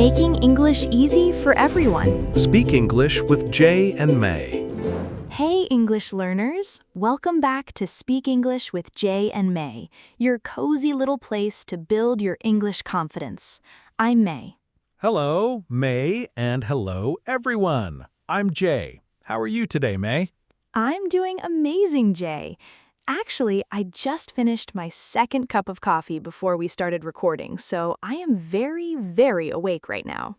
making English easy for everyone. Speak English with Jay and May. Hey, English learners! Welcome back to Speak English with Jay and May, your cozy little place to build your English confidence. I'm May. Hello, May, and hello, everyone. I'm Jay. How are you today, May? I'm doing amazing, Jay. Actually, I just finished my second cup of coffee before we started recording, so I am very awake right now.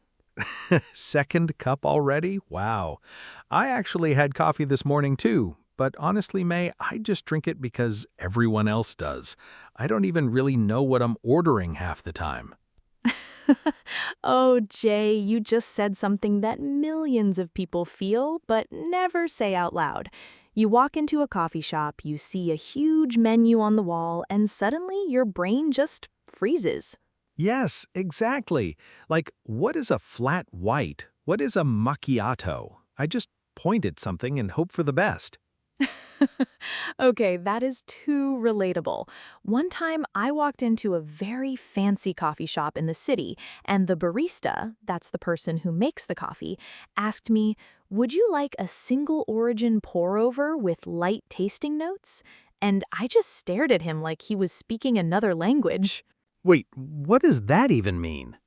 Second cup already? Wow. I actually had coffee this morning too, but honestly, May, I just drink it because everyone else does. I don't even really know what I'm ordering half the time. Oh, Jay, you just said something that millions of people feel but never say out loud. You walk into a coffee shop, you see a huge menu on the wall, and suddenly your brain just freezes. Yes, exactly. Like, what is a flat white? What is a macchiato? I just point at something and hope for the best. Okay, that is too relatable. One time I walked into a very fancy coffee shop in the city, and the barista, that's the person who makes the coffee, asked me, "Would you like a single origin pour over with light tasting notes?" And I just stared at him like he was speaking another language. Wait, what does that even mean?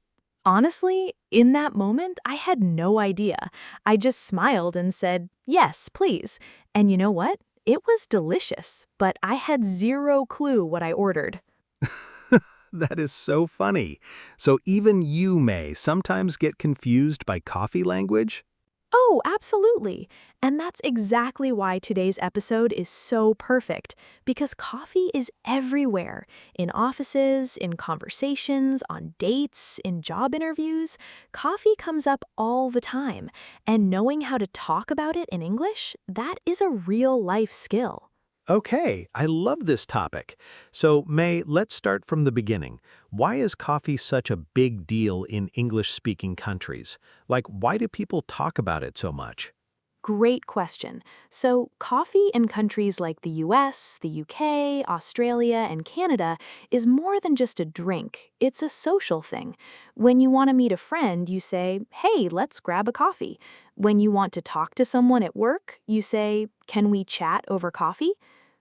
Honestly, in that moment, I had no idea. I just smiled and said, "Yes, please." And you know what? It was delicious, but I had zero clue what I ordered. That is so funny. So even you may sometimes get confused by coffee language? Oh, absolutely. And that's exactly why today's episode is so perfect, because coffee is everywhere, in offices, in conversations, on dates, in job interviews. Coffee comes up all the time, and knowing how to talk about it in English, that is a real life skill. Okay, I love this topic. So, May, let's start from the beginning. Why is coffee such a big deal in English-speaking countries? Like, why do people talk about it so much? Great question. So, coffee in countries like the US, the UK, Australia, and Canada is more than just a drink. It's a social thing. When you want to meet a friend, you say, "Hey, let's grab a coffee." When you want to talk to someone at work, you say, "Can we chat over coffee?"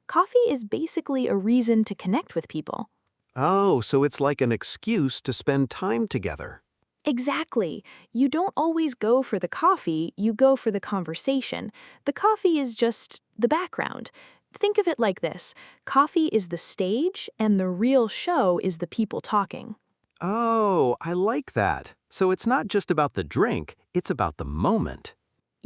Coffee is basically a reason to connect with people. Oh, so it's like an excuse to spend time together. Exactly. You don't always go for the coffee, you go for the conversation. The coffee is just the background. Think of it like this: coffee is the stage, and the real show is the people talking. Oh, I like that. So it's not just about the drink, it's about the moment.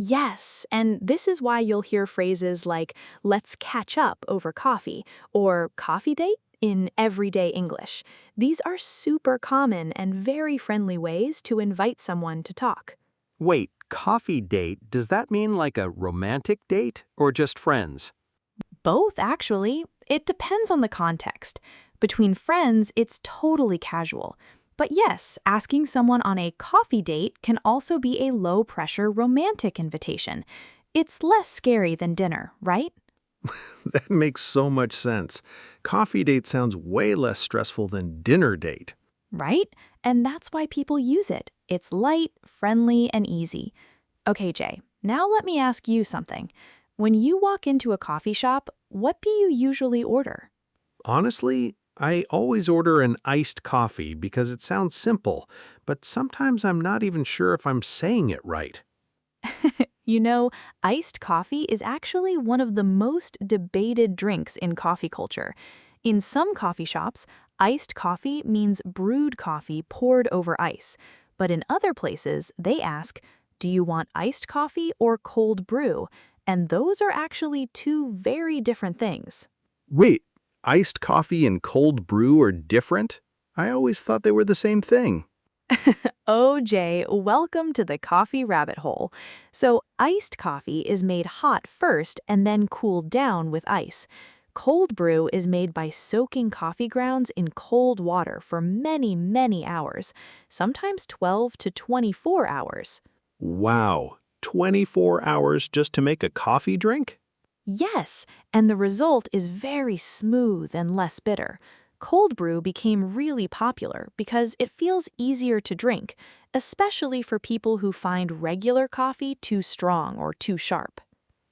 Yes, and this is why you'll hear phrases like, "let's catch up over coffee," or "coffee date" in everyday English. These are super common and very friendly ways to invite someone to talk. Wait, coffee date, does that mean like a romantic date or just friends? Both, actually. It depends on the context. Between friends, it's totally casual. But yes, asking someone on a coffee date can also be a low-pressure romantic invitation. It's less scary than dinner, right? That makes so much sense. Coffee date sounds way less stressful than dinner date. Right? And that's why people use it. It's light, friendly, and easy. Okay, Jay, now let me ask you something. When you walk into a coffee shop, what do you usually order? Honestly, I always order an iced coffee because it sounds simple, but sometimes I'm not even sure if I'm saying it right. You know, iced coffee is actually one of the most debated drinks in coffee culture. In some coffee shops, iced coffee means brewed coffee poured over ice. But in other places, they ask, "Do you want iced coffee or cold brew?" And those are actually two very different things. Wait, iced coffee and cold brew are different? I always thought they were the same thing. Oh, Jay, welcome to the coffee rabbit hole. So, iced coffee is made hot first and then cooled down with ice. Cold brew is made by soaking coffee grounds in cold water for many hours, sometimes 12 to 24 hours. Wow, 24 hours just to make a coffee drink? Yes, and the result is very smooth and less bitter. Cold brew became really popular because it feels easier to drink, especially for people who find regular coffee too strong or too sharp.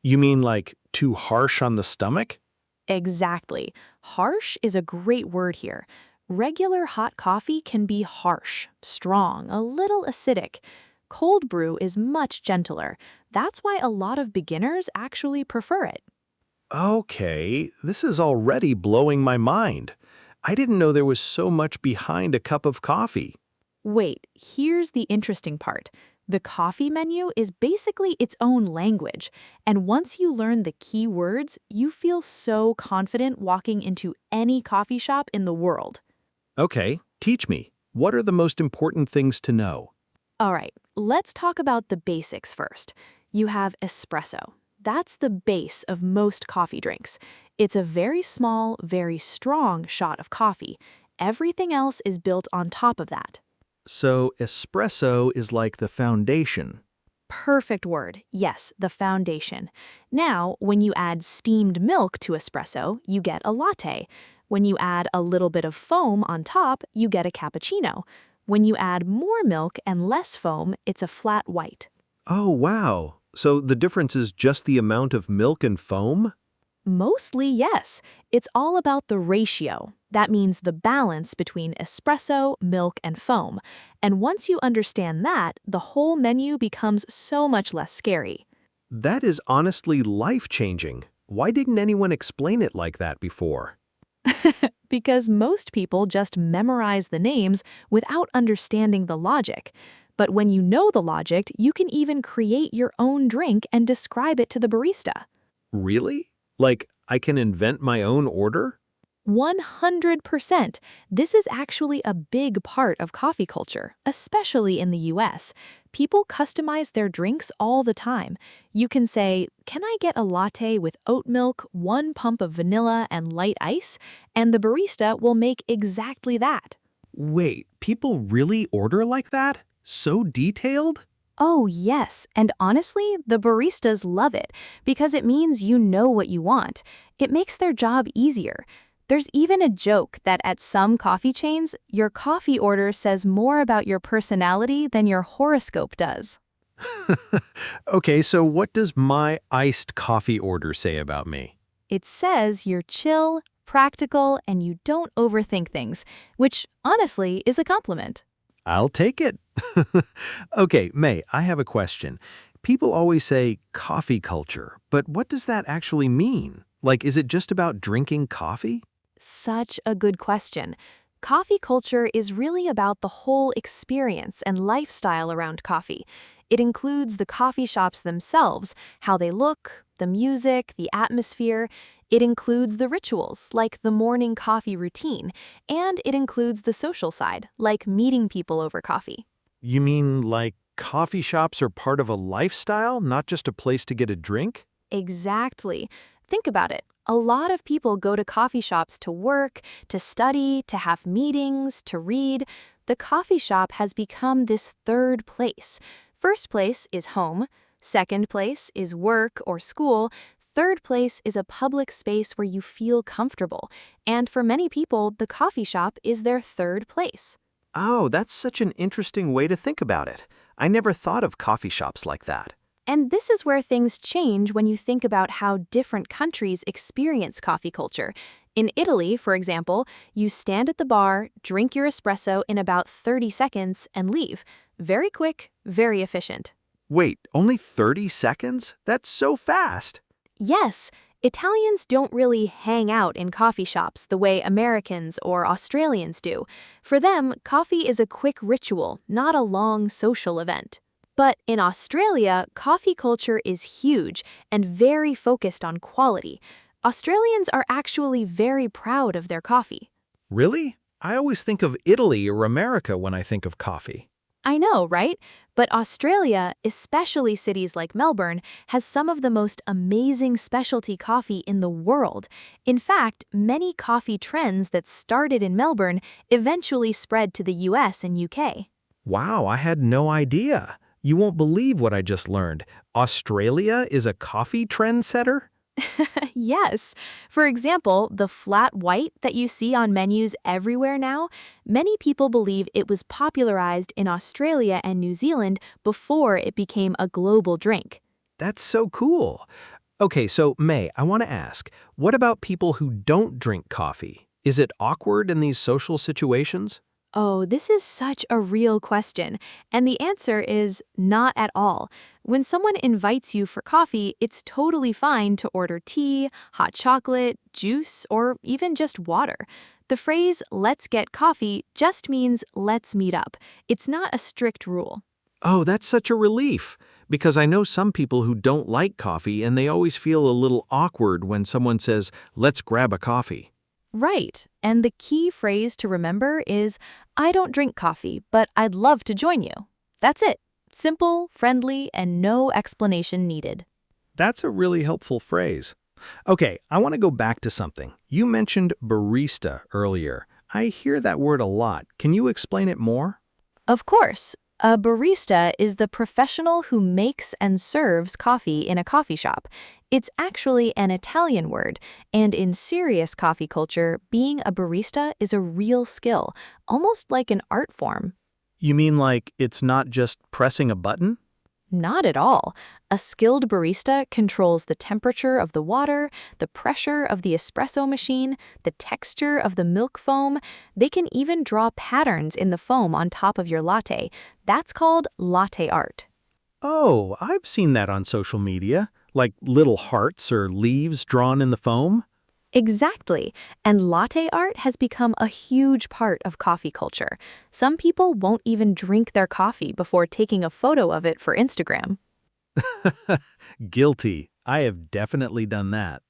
You mean like too harsh on the stomach? Exactly. Harsh is a great word here. Regular hot coffee can be harsh, strong, a little acidic. Cold brew is much gentler. That's why a lot of beginners actually prefer it. Okay, this is already blowing my mind. I didn't know there was so much behind a cup of coffee. Wait, here's the interesting part. The coffee menu is basically its own language, and once you learn the key words, you feel so confident walking into any coffee shop in the world. Okay, teach me. What are the most important things to know? All right, let's talk about the basics first. You have espresso. That's the base of most coffee drinks. It's a very small, very strong shot of coffee. Everything else is built on top of that. So, espresso is like the foundation. Perfect word. Yes, the foundation. Now, when you add steamed milk to espresso, you get a latte. When you add a little bit of foam on top, you get a cappuccino. When you add more milk and less foam, it's a flat white. Oh, wow. So the difference is just the amount of milk and foam? Mostly, yes. It's all about the ratio. That means the balance between espresso, milk, and foam. And once you understand that, the whole menu becomes so much less scary. That is honestly life-changing. Why didn't anyone explain it like that before? Because most people just memorize the names without understanding the logic. But when you know the logic, you can even create your own drink and describe it to the barista. Really? Like, I can invent my own order? 100%. This is actually a big part of coffee culture, especially in the US. People customize their drinks all the time. You can say, "Can I get a latte with oat milk, 1 pump of vanilla, and light ice?" And the barista will make exactly that. Wait, people really order like that? So detailed? Oh, yes, and honestly, the baristas love it because it means you know what you want. It makes their job easier. There's even a joke that at some coffee chains, your coffee order says more about your personality than your horoscope does. Okay, so what does my iced coffee order say about me? It says you're chill, practical, and you don't overthink things, which honestly is a compliment. I'll take it. Okay, May, I have a question. People always say coffee culture, but what does that actually mean? Like, is it just about drinking coffee? Such a good question. Coffee culture is really about the whole experience and lifestyle around coffee. It includes the coffee shops themselves, how they look, the music, the atmosphere. It includes the rituals, like the morning coffee routine, and it includes the social side, like meeting people over coffee. You mean like coffee shops are part of a lifestyle, not just a place to get a drink? Exactly. Think about it. A lot of people go to coffee shops to work, to study, to have meetings, to read. The coffee shop has become this third place. First place is home. Second place is work or school. Third place is a public space where you feel comfortable. And for many people, the coffee shop is their third place. Oh, that's such an interesting way to think about it. I never thought of coffee shops like that. And this is where things change when you think about how different countries experience coffee culture. In Italy, for example, you stand at the bar, drink your espresso in about 30 seconds, and leave. Very quick, very efficient. Wait, only 30 seconds? That's so fast. Yes, Italians don't really hang out in coffee shops the way Americans or Australians do. For them, coffee is a quick ritual, not a long social event. But in Australia, coffee culture is huge and very focused on quality. Australians are actually very proud of their coffee. Really? I always think of Italy or America when I think of coffee. I know, right? But Australia, especially cities like Melbourne, has some of the most amazing specialty coffee in the world. In fact, many coffee trends that started in Melbourne eventually spread to the US and UK. Wow, I had no idea. You won't believe what I just learned. Australia is a coffee trendsetter? Yes. For example, the flat white that you see on menus everywhere now, many people believe it was popularized in Australia and New Zealand before it became a global drink. That's so cool. Okay, so May, I want to ask, what about people who don't drink coffee? Is it awkward in these social situations? Oh, this is such a real question. And the answer is not at all. When someone invites you for coffee, it's totally fine to order tea, hot chocolate, juice, or even just water. The phrase, let's get coffee, just means let's meet up. It's not a strict rule. Oh, that's such a relief. Because I know some people who don't like coffee and they always feel a little awkward when someone says, let's grab a coffee. Right. And the key phrase to remember is, I don't drink coffee, but I'd love to join you. That's it. Simple, friendly, and no explanation needed. That's a really helpful phrase. Okay, I want to go back to something. You mentioned barista earlier. I hear that word a lot. Can you explain it more? Of course, a barista is the professional who makes and serves coffee in a coffee shop. It's actually an Italian word, and in serious coffee culture, being a barista is a real skill, almost like an art form. You mean like it's not just pressing a button? Not at all. A skilled barista controls the temperature of the water, the pressure of the espresso machine, the texture of the milk foam. They can even draw patterns in the foam on top of your latte. That's called latte art. Oh, I've seen that on social media, like little hearts or leaves drawn in the foam. Exactly. And latte art has become a huge part of coffee culture. Some people won't even drink their coffee before taking a photo of it for Instagram. Guilty. I have definitely done that.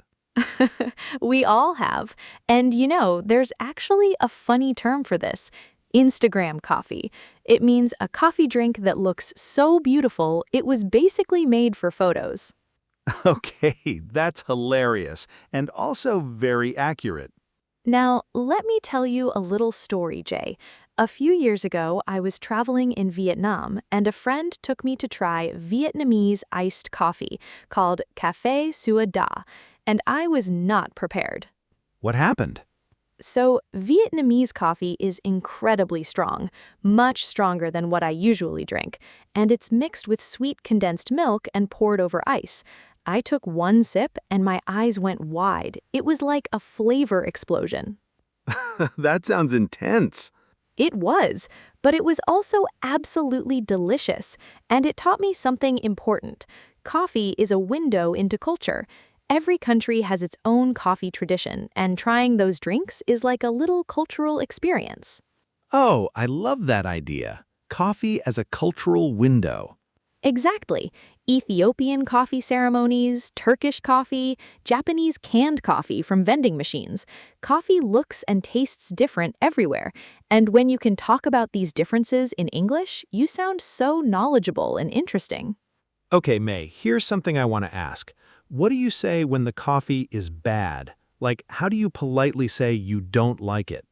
We all have. And there's actually a funny term for this. Instagram coffee. It means a coffee drink that looks so beautiful, it was basically made for photos. Okay, that's hilarious and also very accurate. Now, let me tell you a little story, Jay. A few years ago, I was traveling in Vietnam, and a friend took me to try Vietnamese iced coffee called café sua da, and I was not prepared. What happened? So, Vietnamese coffee is incredibly strong, much stronger than what I usually drink, and it's mixed with sweet condensed milk and poured over ice. I took one sip and my eyes went wide. It was like a flavor explosion. That sounds intense. It was, but it was also absolutely delicious, and it taught me something important. Coffee is a window into culture. Every country has its own coffee tradition, and trying those drinks is like a little cultural experience. Oh, I love that idea. Coffee as a cultural window. Exactly. Ethiopian coffee ceremonies, Turkish coffee, Japanese canned coffee from vending machines. Coffee looks and tastes different everywhere. And when you can talk about these differences in English, you sound so knowledgeable and interesting. Okay, May, here's something I want to ask. What do you say when the coffee is bad? Like, how do you politely say you don't like it?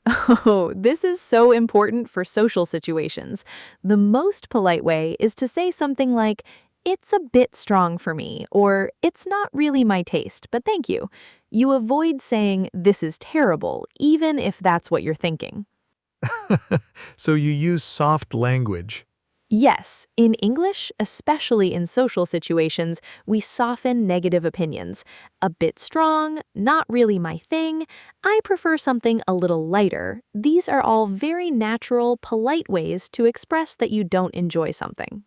Oh, this is so important for social situations. The most polite way is to say something like, it's a bit strong for me, or it's not really my taste, but thank you. You avoid saying, this is terrible, even if that's what you're thinking. So you use soft language. Yes, in English, especially in social situations, we soften negative opinions. A bit strong, not really my thing, I prefer something a little lighter. These are all very natural, polite ways to express that you don't enjoy something.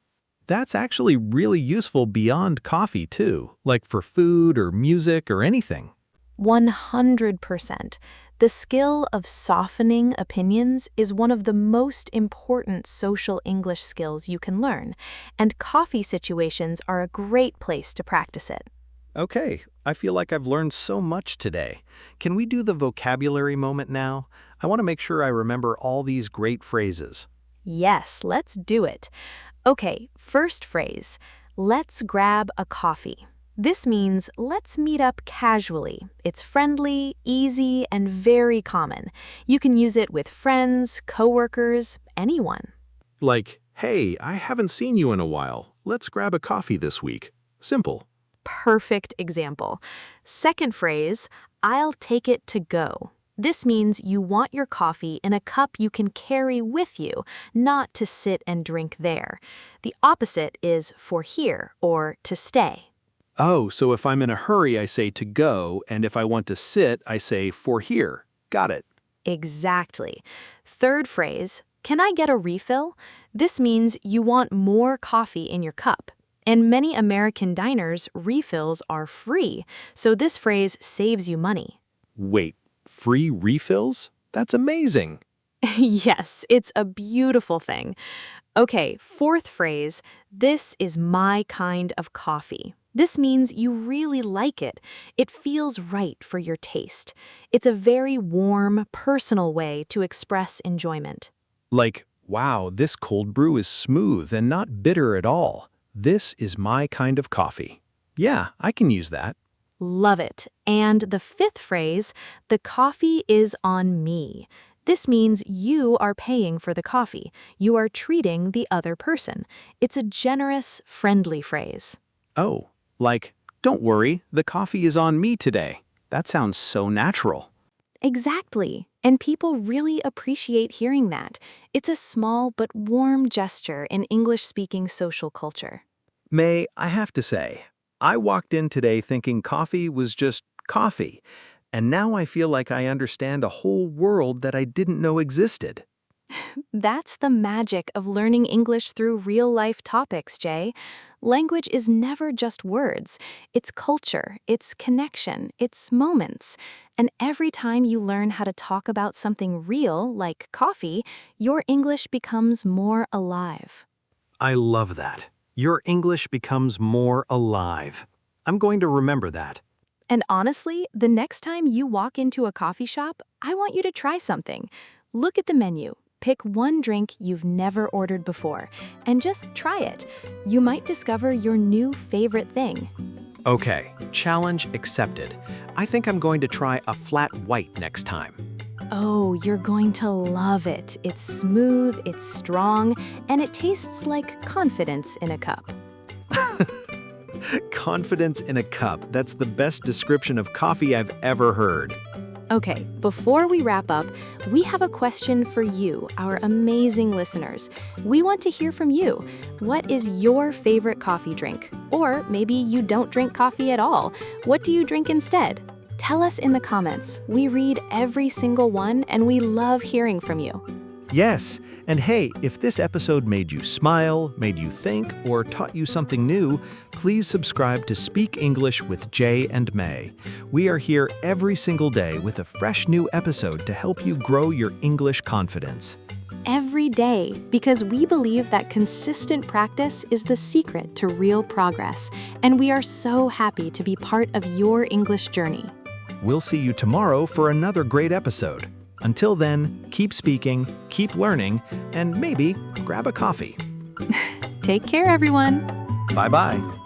That's actually really useful beyond coffee, too, like for food or music or anything. 100%. The skill of softening opinions is one of the most important social English skills you can learn, and coffee situations are a great place to practice it. Okay, I feel like I've learned so much today. Can we do the vocabulary moment now? I want to make sure I remember all these great phrases. Yes, let's do it. Okay, first phrase. Let's grab a coffee. This means let's meet up casually. It's friendly, easy, and very common. You can use it with friends, coworkers, anyone. Like, hey, I haven't seen you in a while. Let's grab a coffee this week. Simple. perfect example. Second phrase, I'll take it to go. This means you want your coffee in a cup you can carry with you, not to sit and drink there. The opposite is for here or to stay. Oh, so if I'm in a hurry, I say to go, and if I want to sit, I say for here. Got it. Exactly. Third phrase, can I get a refill? This means you want more coffee in your cup. In many American diners, refills are free, so this phrase saves you money. Wait, free refills? That's amazing. Yes, it's a beautiful thing. Okay, fourth phrase, this is my kind of coffee. This means you really like it. It feels right for your taste. It's a very warm, personal way to express enjoyment. Like, wow, this cold brew is smooth and not bitter at all. This is my kind of coffee. Yeah, I can use that. Love it. And the fifth phrase, the coffee is on me. This means you are paying for the coffee. You are treating the other person. It's a generous, friendly phrase. Oh, like, don't worry, the coffee is on me today. That sounds so natural. Exactly. And people really appreciate hearing that. It's a small but warm gesture in English-speaking social culture. May, I have to say, I walked in today thinking coffee was just coffee, and now I feel like I understand a whole world that I didn't know existed. That's the magic of learning English through real-life topics, Jay. Language is never just words. It's culture, it's connection, it's moments. And every time you learn how to talk about something real, like coffee, your English becomes more alive. I love that. Your English becomes more alive. I'm going to remember that. And honestly, the next time you walk into a coffee shop, I want you to try something. Look at the menu. Pick one drink you've never ordered before, and just try it. You might discover your new favorite thing. Okay, challenge accepted. I think I'm going to try a flat white next time. Oh, you're going to love it. It's smooth, it's strong, and it tastes like confidence in a cup. Confidence in a cup. That's the best description of coffee I've ever heard. Okay, before we wrap up, we have a question for you, our amazing listeners. We want to hear from you. What is your favorite coffee drink? Or maybe you don't drink coffee at all. What do you drink instead? Tell us in the comments. We read every single one, and we love hearing from you. Yes, and hey, if this episode made you smile, made you think, or taught you something new, please subscribe to Speak English with Jay and May. We are here every single day with a fresh new episode to help you grow your English confidence. Every day, because we believe that consistent practice is the secret to real progress, and we are so happy to be part of your English journey. We'll see you tomorrow for another great episode. Until then, keep speaking, keep learning, and maybe grab a coffee. Take care, everyone. Bye-bye.